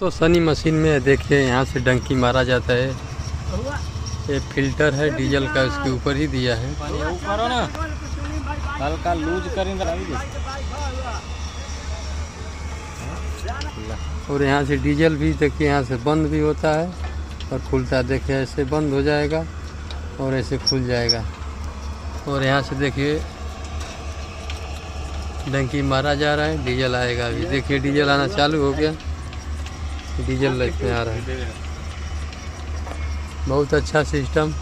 तो सनी मशीन में देखिए यहाँ से डंकी मारा जाता है। ये फिल्टर है डीजल का, इसके ऊपर ही दिया है। हल्का लूज करेंगे और यहाँ से डीजल भी देखिए यहाँ से बंद भी होता है और खुलता है। देखिए ऐसे बंद हो जाएगा और ऐसे खुल जाएगा। और यहाँ से देखिए डंकी मारा जा रहा है, डीजल आएगा अभी। देखिए डीजल आना चालू हो गया, डीजल इसमें आ रहा है। बहुत अच्छा सिस्टम।